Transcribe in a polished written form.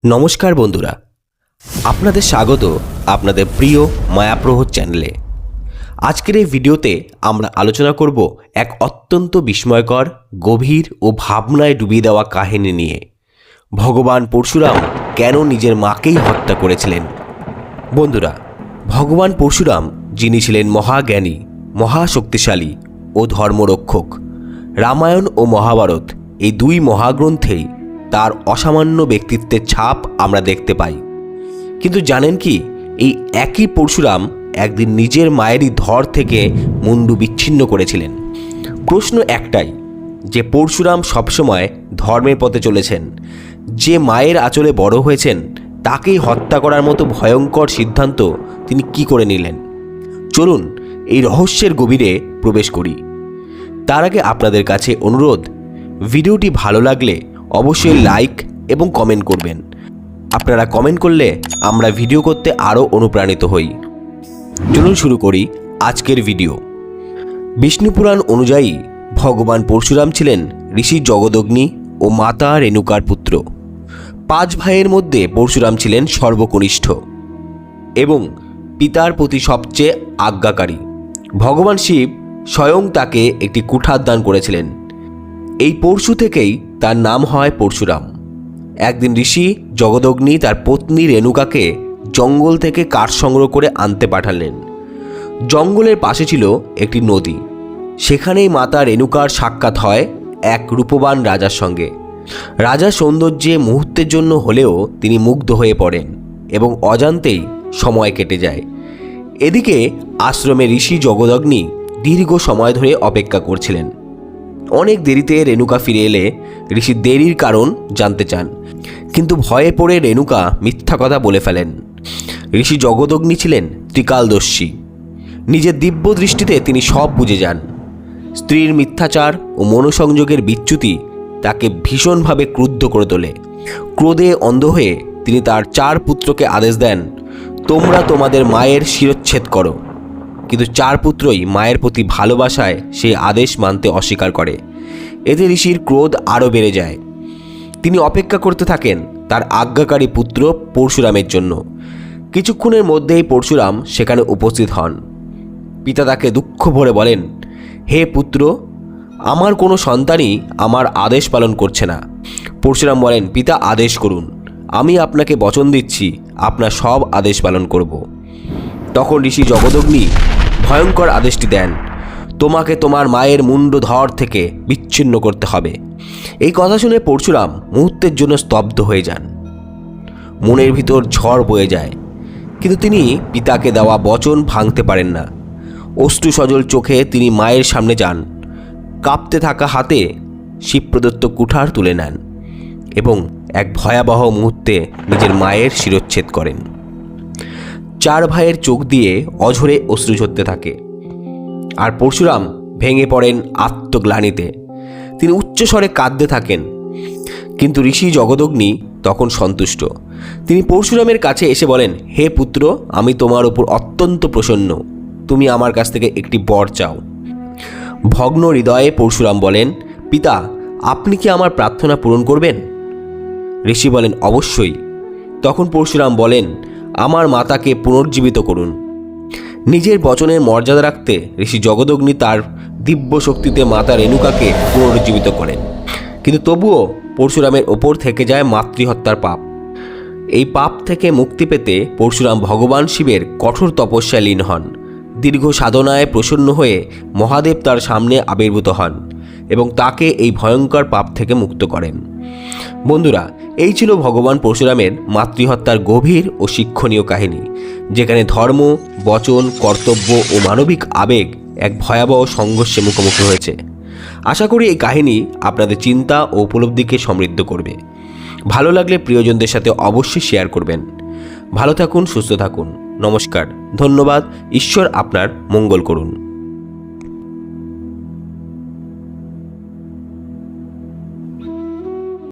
নমস্কার বন্ধুরা, আপনাদের স্বাগত আপনাদের প্রিয় মায়াপ্রহর চ্যানেলে। আজকের এই ভিডিওতে আমরা আলোচনা করব এক অত্যন্ত বিস্ময়কর, গভীর ও ভাবনায় ডুবিয়ে দেওয়া কাহিনী নিয়ে। ভগবান পরশুরাম কেন নিজের মাকেই হত্যা করেছিলেন? বন্ধুরা, ভগবান পরশুরাম যিনি ছিলেন মহাজ্ঞানী, মহাশক্তিশালী ও ধর্মরক্ষক, রামায়ণ ও মহাভারত এই দুই মহাগ্রন্থেই তার অসামান্য ব্যক্তিত্বের ছাপ আমরা দেখতে পাই। কিন্তু জানেন কি, এই একই পরশুরাম একদিন নিজের মায়েরই ধর থেকে মুন্ডু বিচ্ছিন্ন করেছিলেন। প্রশ্ন একটাই, যে পরশুরাম সবসময় ধর্মের পথে চলেছেন, যে মায়ের আঁচলে বড় হয়েছেন, তাকেই হত্যা করার মতো ভয়ঙ্কর সিদ্ধান্ত তিনি কি করে নিলেন? চলুন এই রহস্যের গভীরে প্রবেশ করি। তার আগে আপনাদের কাছে অনুরোধ, ভিডিওটি ভালো লাগলে অবশ্যই লাইক এবং কমেন্ট করবেন। আপনারা কমেন্ট করলে আমরা ভিডিও করতে আরও অনুপ্রাণিত হই। চলুন শুরু করি আজকের ভিডিও। বিষ্ণুপুরাণ অনুযায়ী ভগবান পরশুরাম ছিলেন ঋষি জগদগ্নি ও মাতা রেণুকার পুত্র। 5 ভাইয়ের মধ্যে পরশুরাম ছিলেন সর্বকনিষ্ঠ এবং পিতার প্রতি সবচেয়ে আজ্ঞাকারী। ভগবান শিব স্বয়ং তাকে একটি কুঠার দান করেছিলেন। এই পরশু থেকেই তার নাম হয় পরশুরাম। একদিন ঋষি জগদগ্নি তার পত্নী রেণুকাকে জঙ্গল থেকে কাঠ সংগ্রহ করে আনতে পাঠালেন। জঙ্গলের পাশে ছিল একটি নদী। সেখানেই মাতা রেণুকার সাক্ষাৎ হয় এক রূপবান রাজার সঙ্গে। রাজার সৌন্দর্যে মুহূর্তের জন্য হলেও তিনি মুগ্ধ হয়ে পড়েন এবং অজান্তেই সময় কেটে যায়। এদিকে আশ্রমে ঋষি জগদগ্নি দীর্ঘ সময় ধরে অপেক্ষা করছিলেন। অনেক দেরিতে রেণুকা ফিরে এলে ঋষি দেরির কারণ জানতে চান, কিন্তু ভয়ে পড়ে রেণুকা মিথ্যা কথা বলে ফেলেন। ঋষি জগদগ্নি ছিলেন ত্রিকালদর্শী। নিজের দিব্য দৃষ্টিতে তিনি সব বুঝে যান। স্ত্রীর মিথ্যাচার ও মনোসংযোগের বিচ্যুতি তাকে ভীষণভাবে ক্রুদ্ধ করে তোলে। ক্রোধে অন্ধ হয়ে তিনি তার 4 পুত্রকে আদেশ দেন, তোমরা তোমাদের মায়ের শিরচ্ছেদ করো। কিন্তু 4 পুত্রই মায়ের প্রতি ভালোবাসায় সেই আদেশ মানতে অস্বীকার করে। এতে ঋষির ক্রোধ আরও বেড়ে যায়। তিনি অপেক্ষা করতে থাকেন তার আজ্ঞাকারী পুত্র পরশুরামের জন্য। কিছুক্ষণের মধ্যেই পরশুরাম সেখানে উপস্থিত হন। পিতা তাকে দুঃখ ভরে বলেন, হে পুত্র, আমার কোনো সন্তানই আমার আদেশ পালন করছে না। পরশুরাম বলেন, পিতা আদেশ করুন, আমি আপনাকে বচন দিচ্ছি আপনার সব আদেশ পালন করব। তখন ঋষি জগদগ্নি ভয়ঙ্কর আদেশটি দেন, তোমাকে তোমার মায়ের মুন্ডধর থেকে বিচ্ছিন্ন করতে হবে। এই কথা শুনে পরশুরাম মুহূর্তের জন্য স্তব্ধ হয়ে যান। মনের ভিতর ঝড় বয়ে যায়, কিন্তু তিনি পিতাকে দেওয়া বচন ভাঙতে পারেন না। অশ্রু সজল চোখে তিনি মায়ের সামনে যান। কাঁপতে থাকা হাতে শিব প্রদত্ত কুঠার তুলে নেন এবং এক ভয়াবহ মুহূর্তে নিজের মায়ের শিরচ্ছেদ করেন। 4 ভাইয়ের চোখ দিয়ে অঝরে অশ্রু ঝরতে থাকে আর পরশুরাম ভেঙে পড়েন আত্মগ্লানিতে। তিনি উচ্চস্বরে কাঁদতে থাকেন, কিন্তু ঋষি জগদগ্নি তখন সন্তুষ্ট। তিনি পরশুরামের কাছে এসে বলেন, হে পুত্র, আমি তোমার উপর অত্যন্ত প্রসন্ন, তুমি আমার কাছ থেকে একটি বর চাও। ভগ্ন হৃদয়ে পরশুরাম বলেন, পিতা, আপনি কি আমার প্রার্থনা পূরণ করবেন? ঋষি বলেন, অবশ্যই। তখন পরশুরাম বলেন, আমার মাতাকে পুনর্জীবিত করুন। নিজের বচনের মর্যাদা রাখতে ঋষি জগদগ্নি তার দিব্য শক্তিতে মাতা রেণুকাকে পুনর্জীবিত করেন। কিন্তু তবুও পরশুরামের ওপর থেকে যায় মাতৃহত্যার পাপ। এই পাপ থেকে মুক্তি পেতে পরশুরাম ভগবান শিবের কঠোর তপস্যায় লীন হন। দীর্ঘ সাধনায় প্রসন্ন হয়ে মহাদেব তার সামনে আবির্ভূত হন এবং তাকে এই ভয়ঙ্কর পাপ থেকে মুক্ত করেন। বন্ধুরা, এই ছিল ভগবান পরশুরামের মাতৃহত্যার গভীর ও শিক্ষণীয় কাহিনী, যেখানে ধর্ম, বচন, কর্তব্য ও মানবিক আবেগ এক ভয়াবহ সংঘর্ষে মুখোমুখি হয়েছে। আশা করি এই কাহিনী আপনাদের চিন্তা ও উপলব্ধিকে সমৃদ্ধ করবে। ভালো লাগলে প্রিয়জনদের সাথে অবশ্যই শেয়ার করবেন। ভালো থাকুন, সুস্থ থাকুন। নমস্কার, ধন্যবাদ। ঈশ্বর আপনার মঙ্গল করুন।